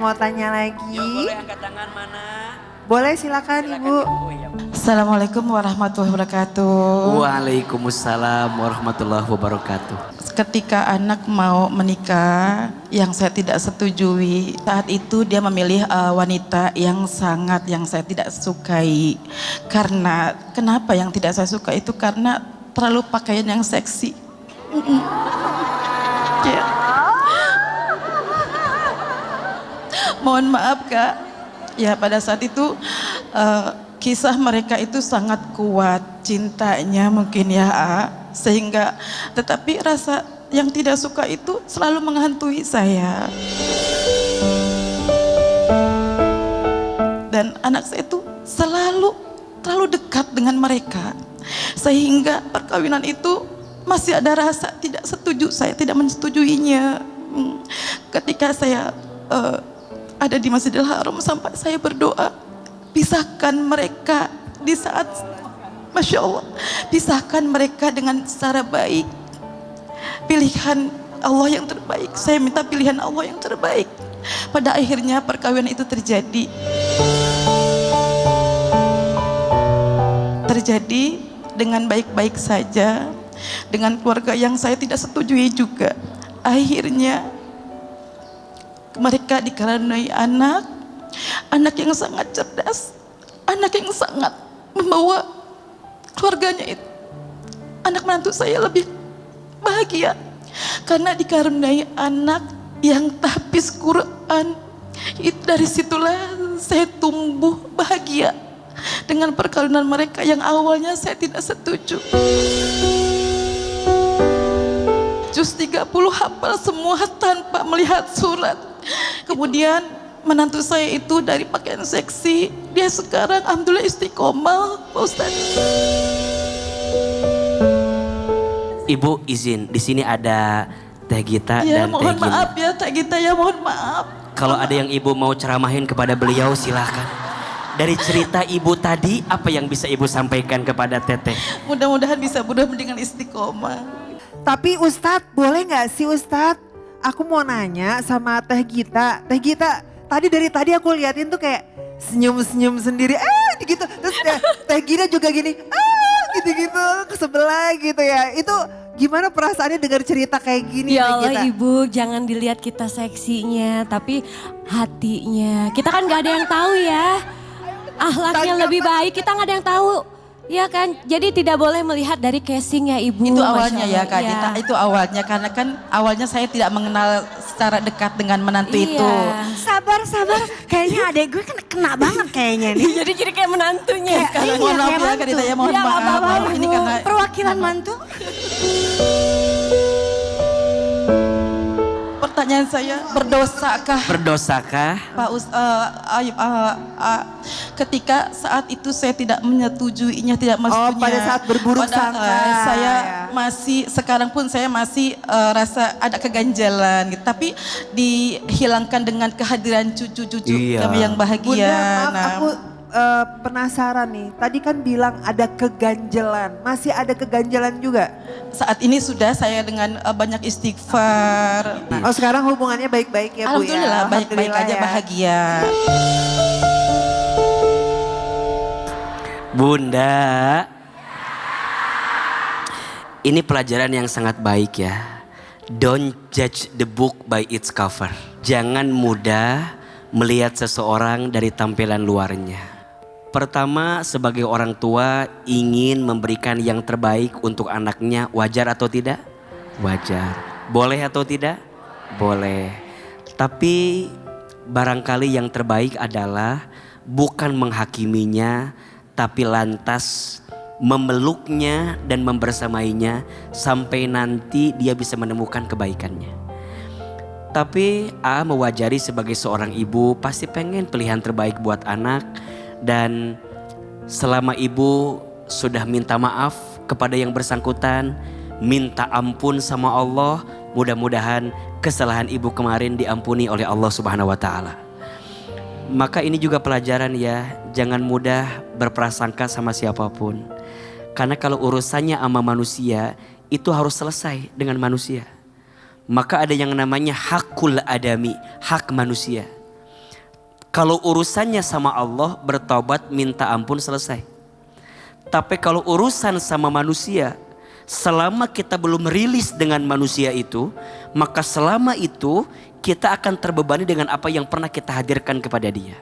mau tanya lagi? Yuk boleh angkat tangan mana? Boleh silakan Ibu. Ya. Assalamualaikum warahmatullahi wabarakatuh. Waalaikumsalam warahmatullahi wabarakatuh. Ketika anak mau menikah yang saya tidak setujui, saat itu dia memilih wanita yang saya tidak sukai. Karena kenapa yang tidak saya suka itu karena terlalu pakaian yang seksi. Ya. Mohon maaf Kak. Ya pada saat itu kisah mereka itu sangat kuat cintanya mungkin ya sehingga tetapi rasa yang tidak suka itu selalu menghantui saya dan anak saya itu terlalu dekat dengan mereka sehingga perkawinan itu masih ada rasa tidak setuju, saya tidak menyetujuinya. Ketika saya ada di Masjidil Haram sampai saya berdoa pisahkan mereka di saat Masya Allah pisahkan mereka dengan secara baik, pilihan Allah yang terbaik, saya minta pilihan Allah yang terbaik. Pada akhirnya perkawinan itu terjadi dengan baik-baik saja dengan keluarga yang saya tidak setujui juga. Akhirnya mereka dikaruniai anak yang sangat cerdas, anak yang sangat membawa keluarganya itu. Anak menantu saya lebih bahagia karena dikaruniai anak yang tahfiz Quran. Dari situlah saya tumbuh bahagia dengan perkawinan mereka yang awalnya saya tidak setuju. Juz 30 hafal semua tanpa melihat surat. Kemudian menantu saya itu dari pakaian seksi, dia sekarang alhamdulillah istiqomah, Pak Ustadz. Ibu izin, di sini ada Teh Gita Ya dan Teh mohon Gini. maaf ya Teh Gita ya, mohon maaf. Kalau ada yang ibu mau ceramahin kepada beliau silahkan. Dari cerita ibu tadi, apa yang bisa ibu sampaikan kepada Teteh? Mudah-mudahan bisa mudah dengan istiqomah. Tapi Ustadz boleh gak sih Ustadz? Aku mau nanya sama Teh Gita. Teh Gita dari tadi aku liatin tuh kayak senyum-senyum sendiri. Gitu. Terus Teh Gita juga gini. Gitu-gitu ke sebelah gitu ya. Itu gimana perasaannya dengar cerita kayak gini? Ya Teh Allah Gita? Ibu, jangan dilihat kita seksinya, tapi hatinya. Kita kan gak ada yang tahu ya. Akhlaknya lebih baik, kita gak ada yang tahu. Ya kan, jadi tidak boleh melihat dari casing ya Ibu. Itu Masya awalnya ya Allah. Kak Iya. Gita, itu awalnya karena kan awalnya saya tidak mengenal secara dekat dengan menantu Iya. itu. Sabar, kayaknya adek gue kena banget kayaknya nih. jadi kayak menantunya. Kalau mohon maaf ya Kak Gita ya, mohon Ya, maaf. apa-apa, Ini karena Perwakilan mantu. pertanyaan saya, berdosakah Berdosakah? Pak Ayub ketika saat itu saya tidak menyetujuinya, tidak mestunya. pada saat berburuk sangka, saya ya. masih, sekarang pun saya masih rasa ada keganjalan gitu. Tapi dihilangkan dengan kehadiran cucu-cucu Iya. kami yang bahagia. Bunda maaf Nah, aku penasaran nih. Tadi kan bilang ada keganjelan. Masih ada keganjelan juga? saat ini sudah saya dengan banyak istighfar. Nah, Oh sekarang hubungannya baik-baik ya Bu ya? alhamdulillah baik-baik Alhamdulillah aja, ya. bahagia. Bunda, ini pelajaran yang sangat baik ya. Don't judge the book by its cover. Jangan mudah melihat seseorang dari tampilan luarnya. Pertama, sebagai orang tua ingin memberikan yang terbaik untuk anaknya, wajar atau tidak? Wajar. Boleh atau tidak? Boleh. Tapi barangkali yang terbaik adalah bukan menghakiminya, tapi lantas memeluknya dan membersamainya sampai nanti dia bisa menemukan kebaikannya. Tapi mewajari sebagai seorang ibu pasti pengen pilihan terbaik buat anak. Dan selama ibu sudah minta maaf kepada yang bersangkutan, minta ampun sama Allah, mudah-mudahan kesalahan ibu kemarin diampuni oleh Allah Subhanahu wa taala. Maka ini juga pelajaran ya, jangan mudah berprasangka sama siapapun. Karena kalau urusannya sama manusia, itu harus selesai dengan manusia. Maka ada yang namanya hakul adami, hak manusia. Kalau urusannya sama Allah, bertobat, minta ampun, selesai. Tapi kalau urusan sama manusia, selama kita belum rilis dengan manusia itu, maka selama itu kita akan terbebani dengan apa yang pernah kita hadirkan kepada dia.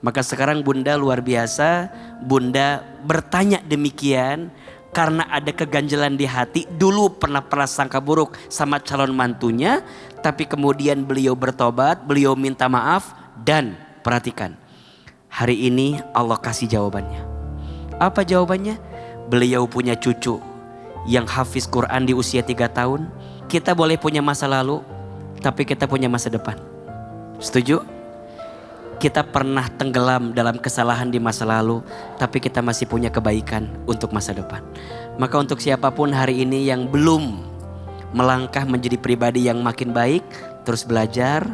Maka sekarang Bunda luar biasa, Bunda bertanya demikian karena ada keganjelan di hati. Dulu pernah prasangka buruk sama calon mantunya, tapi kemudian beliau bertobat, beliau minta maaf, dan perhatikan, hari ini Allah kasih jawabannya. Apa jawabannya? Beliau punya cucu yang hafiz Quran di usia 3 tahun. Kita boleh punya masa lalu, tapi kita punya masa depan. Setuju? Kita pernah tenggelam dalam kesalahan di masa lalu, tapi kita masih punya kebaikan untuk masa depan. Maka untuk siapapun hari ini yang belum melangkah menjadi pribadi yang makin baik, terus belajar,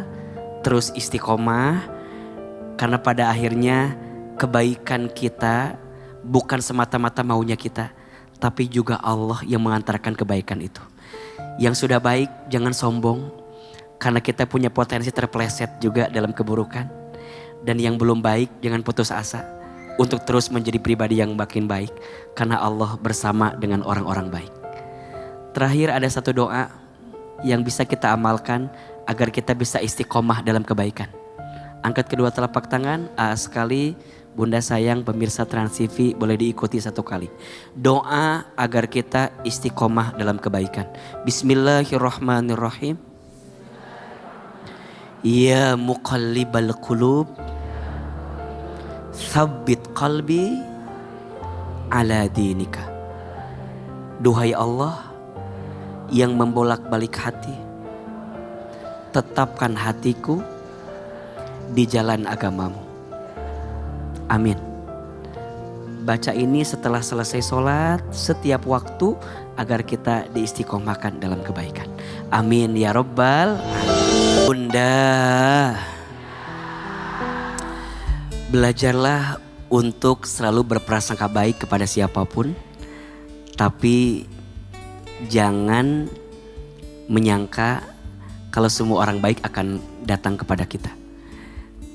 terus istiqomah. Karena pada akhirnya kebaikan kita bukan semata-mata maunya kita, tapi juga Allah yang mengantarkan kebaikan itu. Yang sudah baik jangan sombong, karena kita punya potensi terpeleset juga dalam keburukan. Dan yang belum baik jangan putus asa untuk terus menjadi pribadi yang makin baik, karena Allah bersama dengan orang-orang baik. Terakhir ada satu doa yang bisa kita amalkan agar kita bisa istiqomah dalam kebaikan. Angkat kedua telapak tangan, sekali. Bunda sayang pemirsa Trans TV boleh diikuti satu kali. Doa agar kita istiqomah dalam kebaikan. Bismillahirrahmanirrahim. Ya muqallibal qulub, tsabbit qalbi ala dinika. Duhai Allah yang membolak-balik hati, tetapkan hatiku di jalan agamamu. Amin. Baca ini setelah selesai sholat setiap waktu agar kita diistiqomahkan dalam kebaikan. Amin ya Rabbal alamin. Bunda, belajarlah untuk selalu berprasangka baik kepada siapapun, tapi jangan menyangka kalau semua orang baik akan datang kepada kita.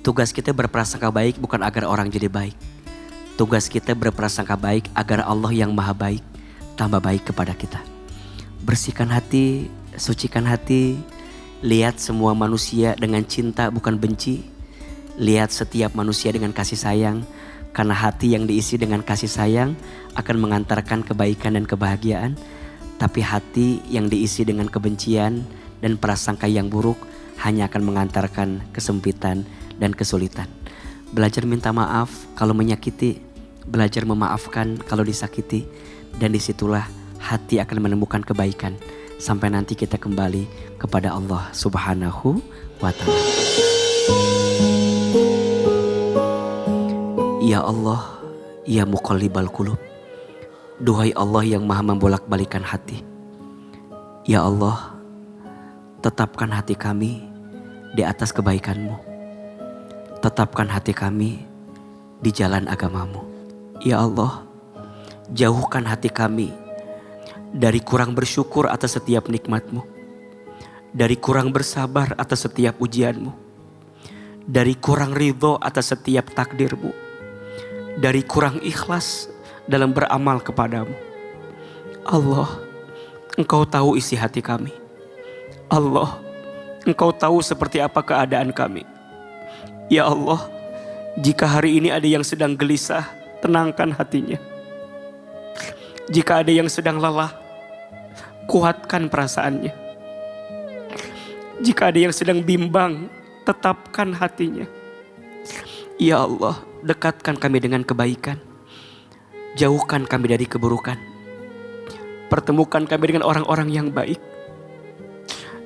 Tugas kita berprasangka baik bukan agar orang jadi baik. Tugas kita berprasangka baik agar Allah yang maha baik tambah baik kepada kita. Bersihkan hati, sucikan hati. Lihat semua manusia dengan cinta bukan benci. Lihat setiap manusia dengan kasih sayang. Karena hati yang diisi dengan kasih sayang akan mengantarkan kebaikan dan kebahagiaan. Tapi hati yang diisi dengan kebencian dan prasangka yang buruk hanya akan mengantarkan kesempitan dan kesulitan. Belajar minta maaf kalau menyakiti, belajar memaafkan kalau disakiti, dan disitulah hati akan menemukan kebaikan sampai nanti kita kembali kepada Allah Subhanahu wa Ta'ala. Ya Allah, ya muqallibal qulub, duhai Allah yang maha membolak-balikan hati. Ya Allah, tetapkan hati kami di atas kebaikan-Mu. Tetapkan hati kami di jalan agamamu. Ya Allah, jauhkan hati kami dari kurang bersyukur atas setiap nikmat-Mu, dari kurang bersabar atas setiap ujian-Mu, dari kurang ridho atas setiap takdir-Mu, dari kurang ikhlas dalam beramal kepadamu. Allah, Engkau tahu isi hati kami. Allah, Engkau tahu seperti apa keadaan kami. Ya Allah, jika hari ini ada yang sedang gelisah, tenangkan hatinya. Jika ada yang sedang lelah, kuatkan perasaannya. Jika ada yang sedang bimbang, tetapkan hatinya. Ya Allah, dekatkan kami dengan kebaikan. Jauhkan kami dari keburukan. Pertemukan kami dengan orang-orang yang baik.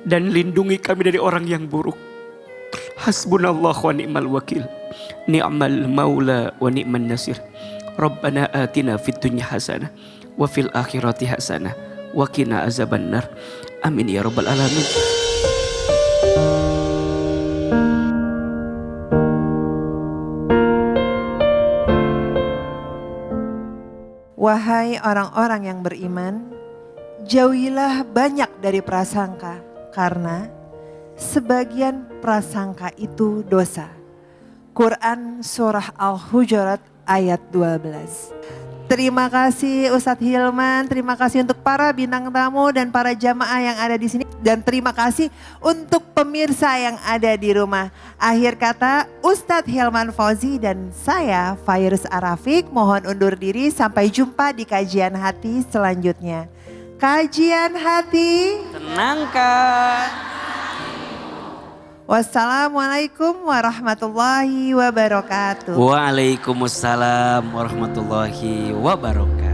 Dan lindungi kami dari orang yang buruk. Hasbunallah wa ni'mal wakil. Ni'mal maula wa ni'man nasir. Rabbana atina fid dunya hasanah wa fil akhirati hasanah wa qina azabannar. Amin ya rabbal alamin. Wahai orang-orang yang beriman, jauhilah banyak dari prasangka, karena sebagian prasangka itu dosa. Quran surah Al-Hujurat ayat 12. Terima kasih Ustadz Hilman, terima kasih untuk para bintang tamu dan para jamaah yang ada di sini. Dan terima kasih untuk pemirsa yang ada di rumah. Akhir kata Ustadz Hilman Fauzi dan saya Fairuz Arafik mohon undur diri, sampai jumpa di kajian hati selanjutnya. Kajian hati. Tenangkan. Wassalamualaikum warahmatullahi wabarakatuh. Waalaikumsalam warahmatullahi wabarakatuh.